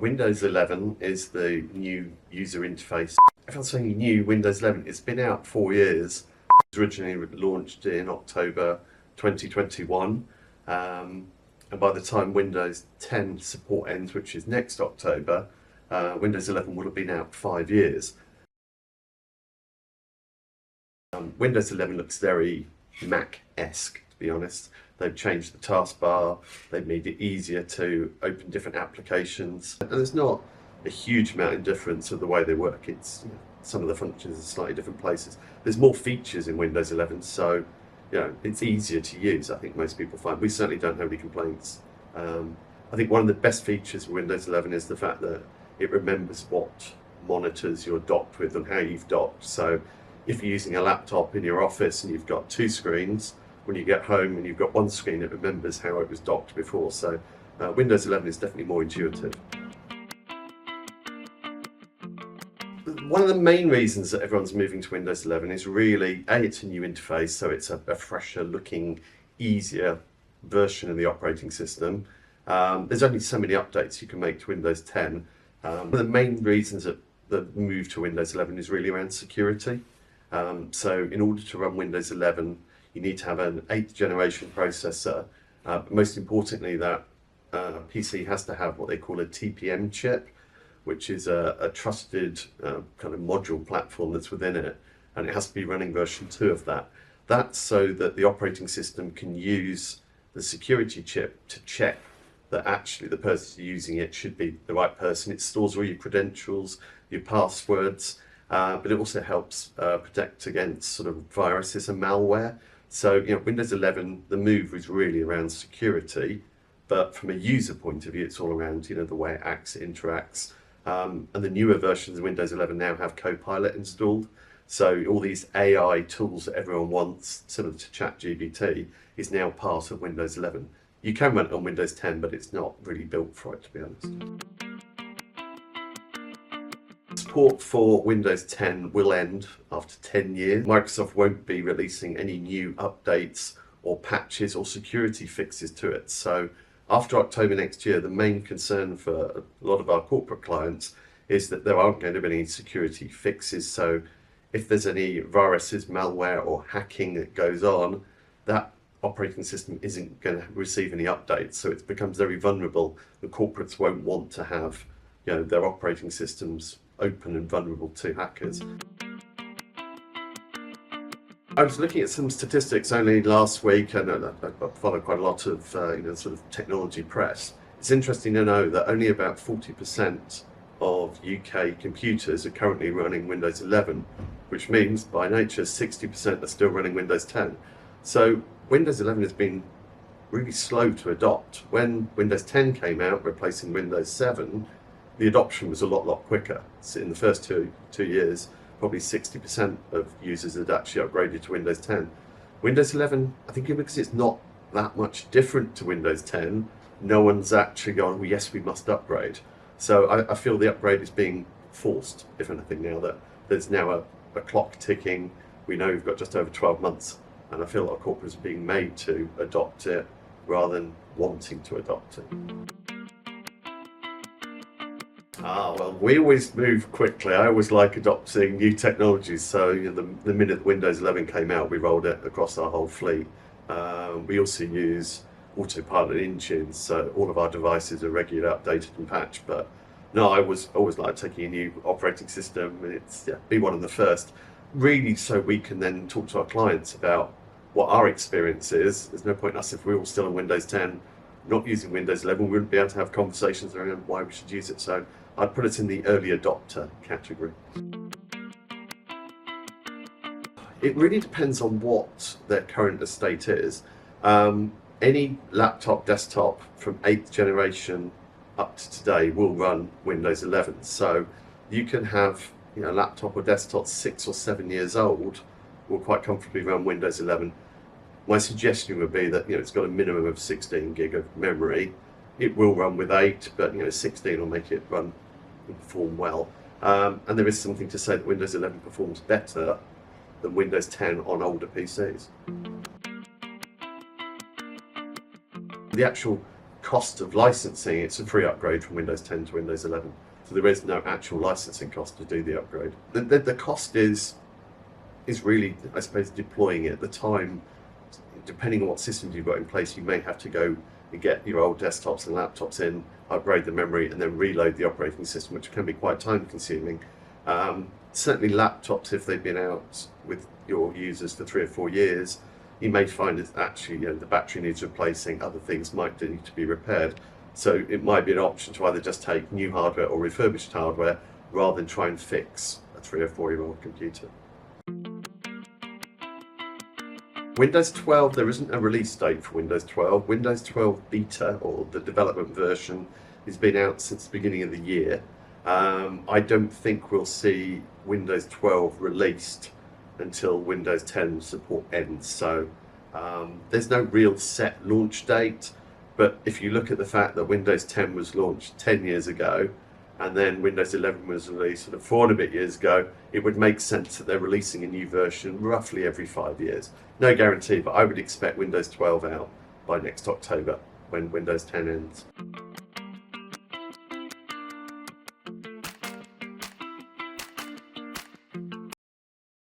Windows 11 is the new user interface. If I'm saying new, Windows 11, it's been out 4 years. It was originally launched in October 2021. And by the time Windows 10 support ends, which is next October, Windows 11 will have been out 5 years. Windows 11 looks very Mac-esque, to be honest. They've changed the taskbar, they've made it easier to open different applications. And there's not a huge amount of difference of the way they work. It's, some of the functions are slightly different places. There's more features in Windows 11, so it's easier to use, I think most people find. We certainly don't have any complaints. I think one of the best features of Windows 11 is the fact that it remembers what monitors you're docked with and how you've docked. So if you're using a laptop in your office and you've got 2 screens, when you get home and you've got 1 screen, it remembers how it was docked before. So Windows 11 is definitely more intuitive. One of the main reasons that everyone's moving to Windows 11 is really, it's a new interface, so it's a fresher looking, easier version of the operating system. There's only so many updates you can make to Windows 10. One of the main reasons that the move to Windows 11 is really around security. So in order to run Windows 11, you need to have an 8th generation processor. Most importantly, that PC has to have what they call a TPM chip, which is a trusted kind of module platform that's within it, and it has to be running version 2 of that. That's so that the operating system can use the security chip to check that actually the person using it should be the right person. It stores all your credentials, your passwords, but it also helps protect against sort of viruses and malware. So Windows 11, the move is really around security, but from a user point of view, it's all around the way it acts, it interacts. And the newer versions of Windows 11 now have Copilot installed. So all these AI tools that everyone wants, similar to ChatGPT, is now part of Windows 11. You can run it on Windows 10, but it's not really built for it, to be honest. Support for Windows 10 will end after 10 years. Microsoft won't be releasing any new updates or patches or security fixes to it. So after October next year, the main concern for a lot of our corporate clients is that there aren't going to be any security fixes. So if there's any viruses, malware or hacking that goes on, that operating system isn't going to receive any updates. So it becomes very vulnerable. The corporates won't want to have their operating systems open and vulnerable to hackers. I was looking at some statistics only last week, and I follow quite a lot of sort of technology press. It's interesting to know that only about 40% of UK computers are currently running Windows 11, which means by nature 60% are still running Windows 10. So Windows 11 has been really slow to adopt. When Windows 10 came out, replacing Windows 7, the adoption was a lot quicker. So in the first two years, probably 60% of users had actually upgraded to Windows 10. Windows 11, I think because it's not that much different to Windows 10, no one's actually gone, well, yes, we must upgrade. So I feel the upgrade is being forced, if anything, now that there's now a clock ticking. We know we've got just over 12 months, and I feel a lot of corporates are being made to adopt it rather than wanting to adopt it. Well, we always move quickly. I always like adopting new technologies. So the minute Windows 11 came out, we rolled it across our whole fleet. We also use autopilot engines, so all of our devices are regularly updated and patched. But no, I always like taking a new operating system, and it's be one of the first, really, so we can then talk to our clients about what our experience is. There's no point in us, if we're all still on Windows 10, not using Windows 11, we wouldn't be able to have conversations around why we should use it. So I'd put it in the early adopter category. It really depends on what their current estate is. Any laptop, desktop from 8th generation up to today will run Windows 11. So you can have a laptop or desktop 6 or 7 years old will quite comfortably run Windows 11. My suggestion would be that it's got a minimum of 16 gig of memory. It will run with 8, but 16 will make it run and perform well. And there is something to say that Windows 11 performs better than Windows 10 on older PCs. The actual cost of licensing, it's a free upgrade from Windows 10 to Windows 11. So there is no actual licensing cost to do the upgrade. The cost is really, I suppose, deploying it. The time, depending on what systems you've got in place, you may have to go and get your old desktops and laptops in, upgrade the memory, and then reload the operating system, which can be quite time consuming. Certainly laptops, if they've been out with your users for 3 or 4 years, you may find that actually the battery needs replacing, other things might need to be repaired. So it might be an option to either just take new hardware or refurbished hardware rather than try and fix a 3 or 4-year-old computer. Windows 12, there isn't a release date for Windows 12. Windows 12 Beta, or the development version, has been out since the beginning of the year. I don't think we'll see Windows 12 released until Windows 10 support ends. So there's no real set launch date, but if you look at the fact that Windows 10 was launched 10 years ago, and then Windows 11 was released sort of 4 and a bit years ago, it would make sense that they're releasing a new version roughly every 5 years. No guarantee, but I would expect Windows 12 out by next October when Windows 10 ends.